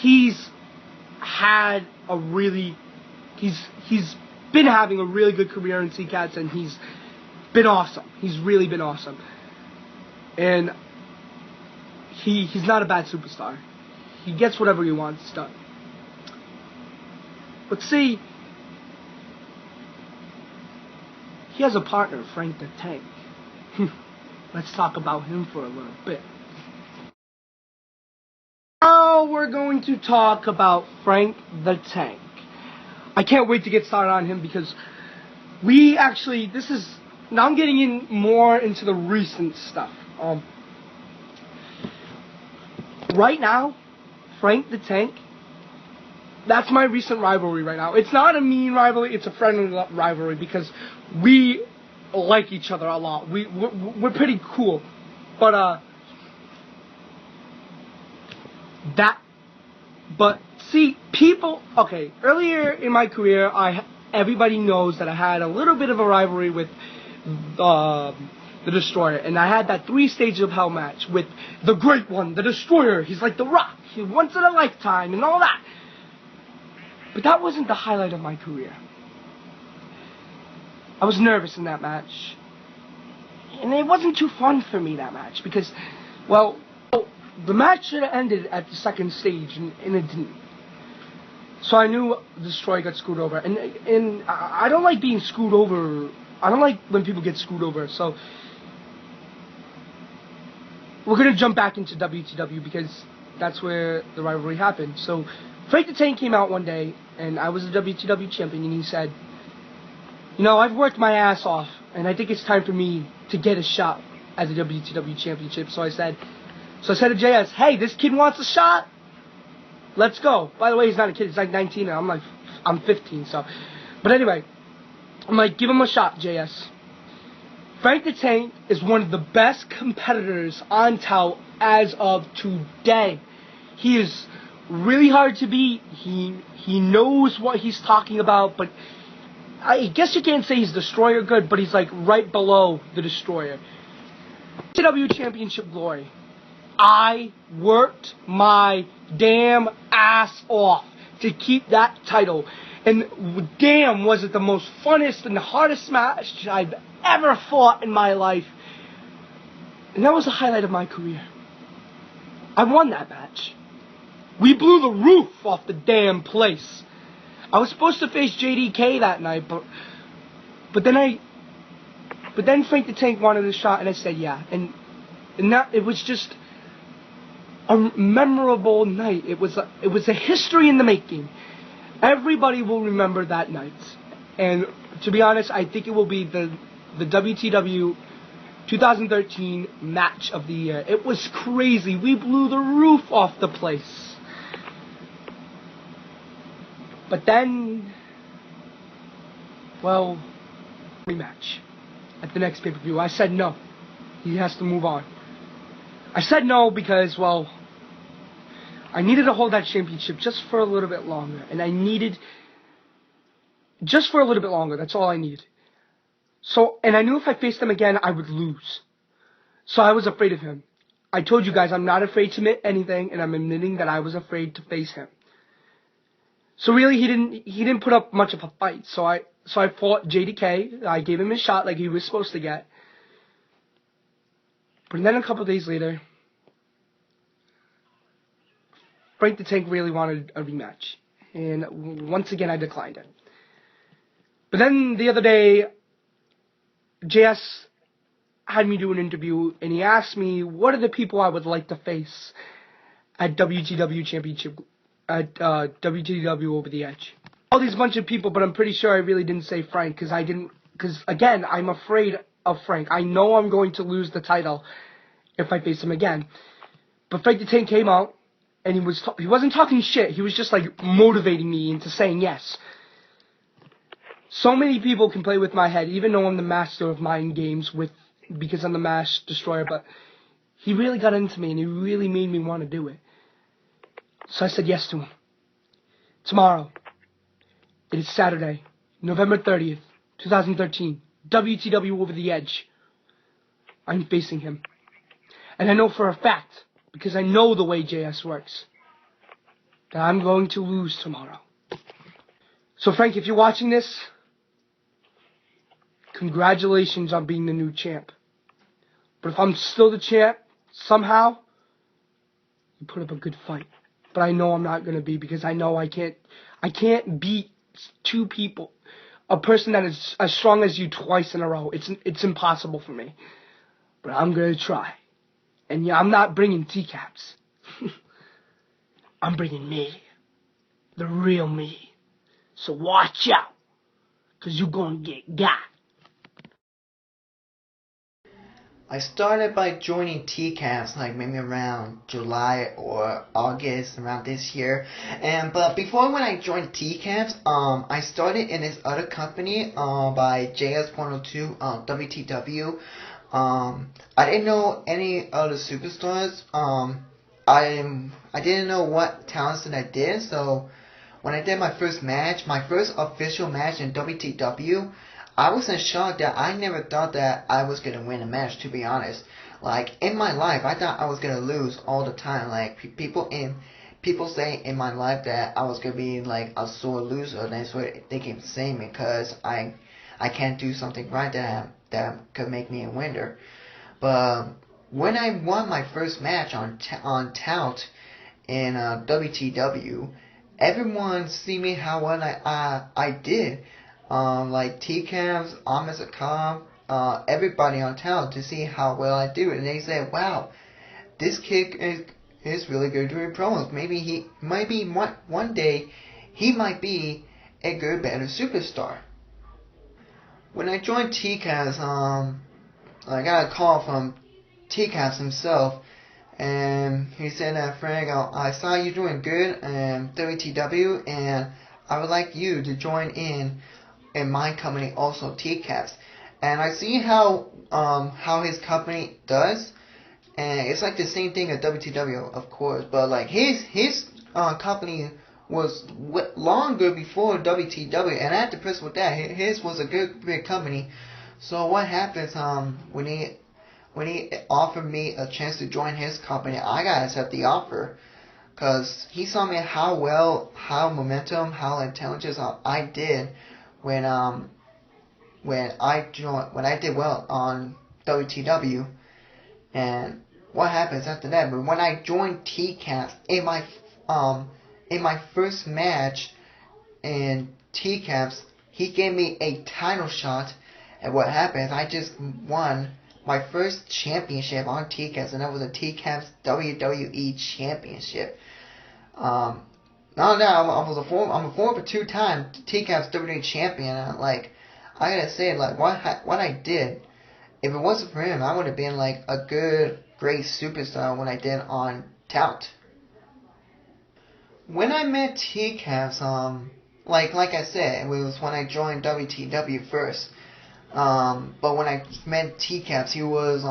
he's had a really, he's been having a really good career in Tcaps, and he's been awesome. He's really been awesome. And he's not a bad superstar. He gets whatever he wants done. But see, he has a partner, Frank the Tank. Let's talk about him for a little bit. Now we're going to talk about Frank the Tank. I can't wait to get started on him because now I'm getting in more into the recent stuff. Right now, Frank the Tank, that's my recent rivalry right now. It's not a mean rivalry, it's a friendly rivalry because we like each other a lot. We're pretty cool. But see, people, okay, earlier in my career, everybody knows that I had a little bit of a rivalry with the Destroyer, and I had that 3 Stages of Hell match with the Great One, the Destroyer. He's like the Rock, he's once in a lifetime, and all that. But that wasn't the highlight of my career. I was nervous in that match, and it wasn't too fun for me, that match, because, well, the match should have ended at the 2nd stage, and it didn't. So I knew the Destroyer got screwed over, and I don't like being screwed over. I don't like when people get screwed over, so we're going to jump back into WTW because that's where the rivalry happened. So Frank the Tank came out one day, and I was the WTW champion, and he said, you know, I've worked my ass off, and I think it's time for me to get a shot at the WTW championship. So I said to JS, hey, this kid wants a shot? Let's go. By the way, he's not a kid, he's like 19, and I'm 15, so. But anyway, I'm like, give him a shot, JS. Frank the Tank is one of the best competitors on tout as of today. He is really hard to beat. He knows what he's talking about, but I guess you can't say he's Destroyer good, but he's like right below the Destroyer. WTW Championship glory. I worked my damn ass off to keep that title. And damn, was it the most funnest and the hardest match I've ever fought in my life. And that was the highlight of my career. I won that match. We blew the roof off the damn place. I was supposed to face JDK that night, but then Frank the Tank wanted a shot, and I said yeah. And that, it was just a memorable night. It was a history in the making. Everybody will remember that night. And to be honest, I think it will be the WTW 2013 match of the year. It was crazy. We blew the roof off the place. But then, well, rematch at the next pay-per-view. I said no. He has to move on. I said no because, well, I needed to hold that championship just for a little bit longer. And I needed, just for a little bit longer, that's all I needed. So, and I knew if I faced him again, I would lose. So I was afraid of him. I told you guys I'm not afraid to admit anything, and I'm admitting that I was afraid to face him. So really, he didn't put up much of a fight. So I fought JDK. I gave him his shot like he was supposed to get. But then a couple days later, Frank the Tank really wanted a rematch. And once again, I declined it. But then the other day, JS had me do an interview, and he asked me, what are the people I would like to face at WTW Championship, at WTW Over the Edge? All these bunch of people, but I'm pretty sure I really didn't say Frank, because again, I'm afraid of Frank. I know I'm going to lose the title if I face him again. But Frank the Tank came out, and he wasn't talking shit. He was just like motivating me into saying yes. So many people can play with my head, even though I'm the master of mind games because I'm the Mass Destroyer. But he really got into me, and he really made me want to do it. So I said yes to him. Tomorrow, it is Saturday, November 30th, 2013. WTW Over the Edge. I'm facing him. And I know for a fact, because I know the way JS works, that I'm going to lose tomorrow. So Frank, if you're watching this, congratulations on being the new champ. But if I'm still the champ, somehow, you put up a good fight. But I know I'm not going to be, because I know I can't beat two people. A person that is as strong as you twice in a row. It's impossible for me. But I'm going to try. And yeah, I'm not bringing Tcaps. I'm bringing me. The real me. So watch out. Because you're going to get got. I started by joining Tcaps like maybe around July or August around this year. But before when I joined Tcaps, I started in this other company by JS102 WTW. I didn't know any other superstars. I didn't know what talents that I did. So when I did my first match, my first official match in WTW, I was in shock that I never thought that I was going to win a match, to be honest. Like, in my life, I thought I was going to lose all the time. Like, people say in my life that I was going to be, like, a sore loser. That's what they keep saying, because I can't do something right that could make me a winner. But when I won my first match on Tout in WTW, everyone see me how well I did. Like Tcaps, Ahmed everybody on town to see how well I do. And they said, wow, this kid is really good doing promos. Maybe he might be one day he might be a good, better superstar. When I joined Tcaps, I got a call from Tcaps himself, and he said that, Frank, I saw you doing good in WTW, and I would like you to join in my company also, Tcaps. And I see how his company does, and it's like the same thing at WTW, of course, but like his company was longer before WTW, and I have to press with that. His was a good big company. So what happens when he offered me a chance to join his company, I gotta accept the offer. Cause he saw me how momentum, how intelligence I did when I did well on WTW, and what happens after that? But when I joined Tcaps in my first match in Tcaps, he gave me a title shot, and what happens? I just won my first championship on Tcaps, and that was a Tcaps WWE Championship. I'm a former two-time Tcaps WWE champion. And I gotta say, like what I did, if it wasn't for him, I would have been like a great superstar when I did on Tout. When I met Tcaps, like I said, it was when I joined WTW first. But when I met Tcaps, he was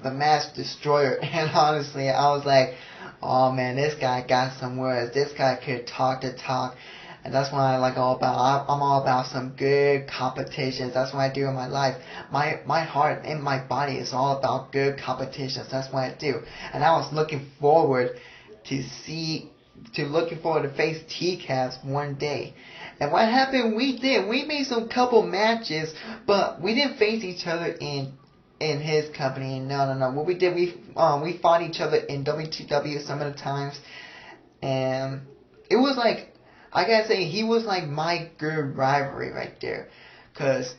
the mass destroyer, and honestly, I was like, oh man, this guy got some words. This guy could talk the talk, and that's what I like all about. I'm all about some good competitions. That's what I do in my life. My heart and my body is all about good competitions. That's what I do, and I was looking forward to face Tcaps one day. And what happened? We made some couple matches, but we didn't face each other in his company. No. What we did, we fought each other in WTW some of the times, and it was like, I gotta say, he was like my good rivalry right there, cause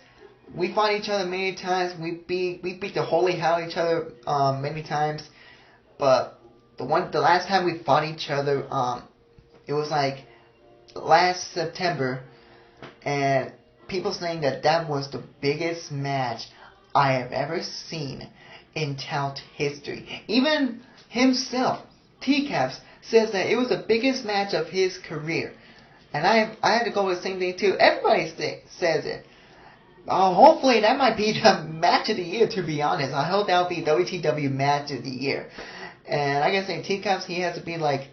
we fought each other many times. We beat the holy hell out of each other many times, but the last time we fought each other, it was like last September, and people saying that was the biggest match I have ever seen in Tout history. Even himself, Tcaps, says that it was the biggest match of his career. And I had to go with the same thing too. Everybody says it. Hopefully that might be the match of the year, to be honest. I hope that'll be WTW match of the year. And I guess in Tcaps, he has to be like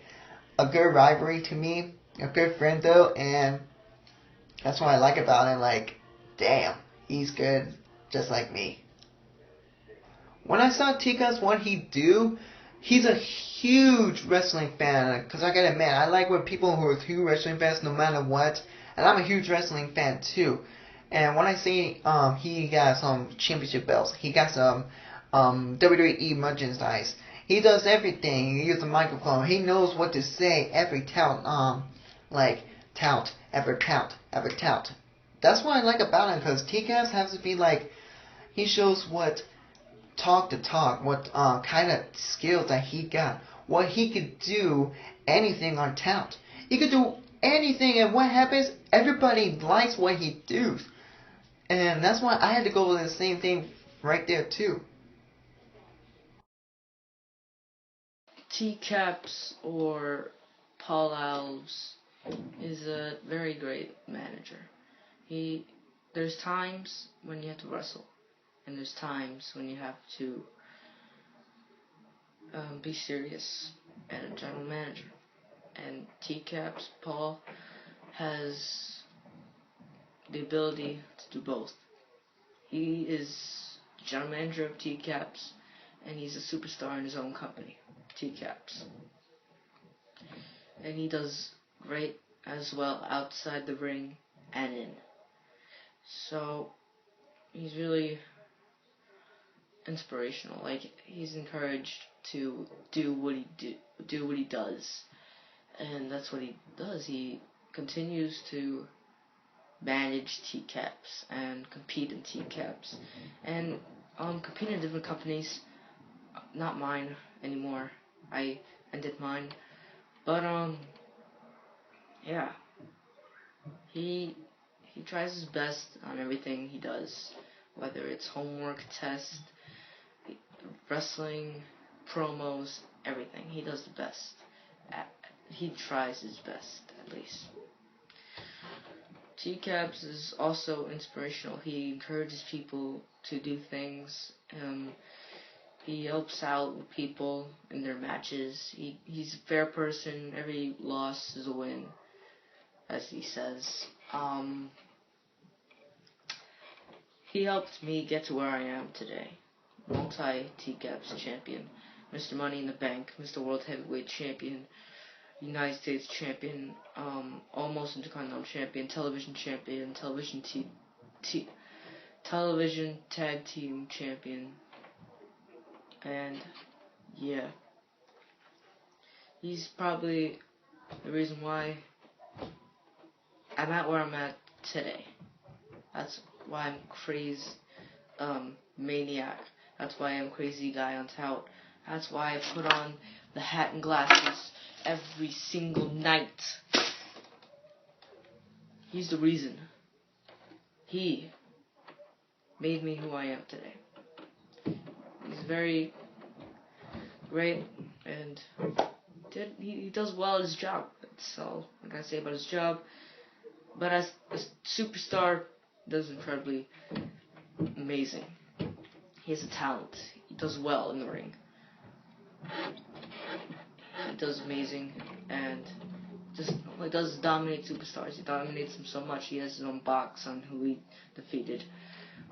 a good rivalry to me, a good friend though, and that's what I like about him. Like, damn, he's good, just like me. When I saw Tcaps, what he do, he's a huge wrestling fan. Because I gotta admit, I like when people who are huge wrestling fans no matter what. And I'm a huge wrestling fan too. And when I see he got some championship belts, he got some WWE merchandise. He does everything. He uses a microphone. He knows what to say every tout. Like tout, ever tout, ever tout. That's what I like about him, because Tcaps has to be like, he shows what talk to talk, what kind of skills that he got, what he could do, anything on tout. He could do anything, and what happens? Everybody likes what he does, and that's why I had to go with the same thing right there too. Tcaps or Paul Alves is a very great manager. He there's times when you have to wrestle, and there's times when you have to be serious and a general manager. And Tcaps Paul has the ability to do both. He is general manager of Tcaps, and he's a superstar in his own company, Tcaps. And he does great as well outside the ring and in. So he's really inspirational. Like, he's encouraged to do what he does, and that's what he does. He continues to manage Tcaps and compete in Tcaps, and compete in different companies. Not mine anymore. I ended mine, but yeah, he tries his best on everything he does, whether it's homework, test, wrestling, promos, everything. He does the best. He tries his best, at least. Tcaps is also inspirational. He encourages people to do things. He helps out with people in their matches. He's a fair person. Every loss is a win, as he says. He helped me get to where I am today. Multi-Tcaps champion, Mr. Money in the Bank, Mr. World Heavyweight Champion, United States Champion, almost Intercontinental Champion, Television Champion, Television Tag Team Champion, and yeah, he's probably the reason why I'm at where I'm at today. That's why I'm crazy, maniac. That's why I'm crazy guy on tout. That's why I put on the hat and glasses every single night. He's the reason. He made me who I am today. He's very great, and he does well at his job. That's all I gotta say about his job. But as a superstar, he does incredibly amazing. He has a talent. He does well in the ring. He does amazing, and just he does dominate superstars. He dominates them so much. He has his own box on who he defeated,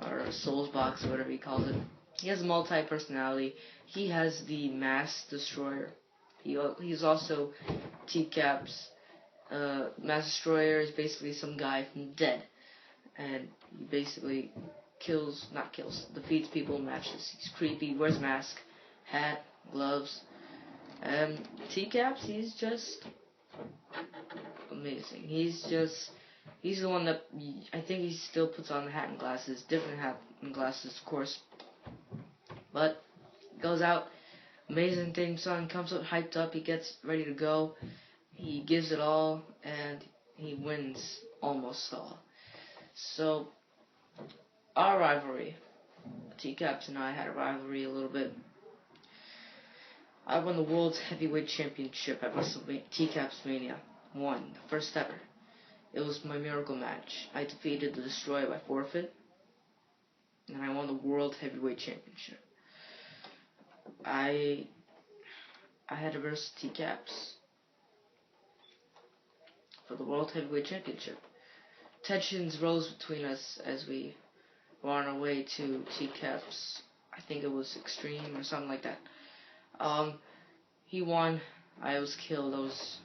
or a Souls box, or whatever he calls it. He has a multi-personality. He has the Mass Destroyer. He's also Tcaps. Mass Destroyer is basically some guy from the dead, and he basically defeats people in matches. He's creepy, wears a mask, hat, gloves. Tcaps, he's just amazing. He's the one that, I think he still puts on the hat and glasses, different hat and glasses, of course, but goes out, amazing theme song, comes out hyped up, he gets ready to go, he gives it all, and he wins almost all. So, our rivalry, Tcaps and I had a rivalry a little bit. I won the World's Heavyweight Championship at Tcaps Mania 1, the first ever. It was my miracle match. I defeated the Destroyer by forfeit, and I won the World Heavyweight Championship. I had to versus Tcaps for the World Heavyweight Championship. Tensions rose between us as we were on our way to Tcaps. I think it was Extreme or something like that. He won. I was killed. I was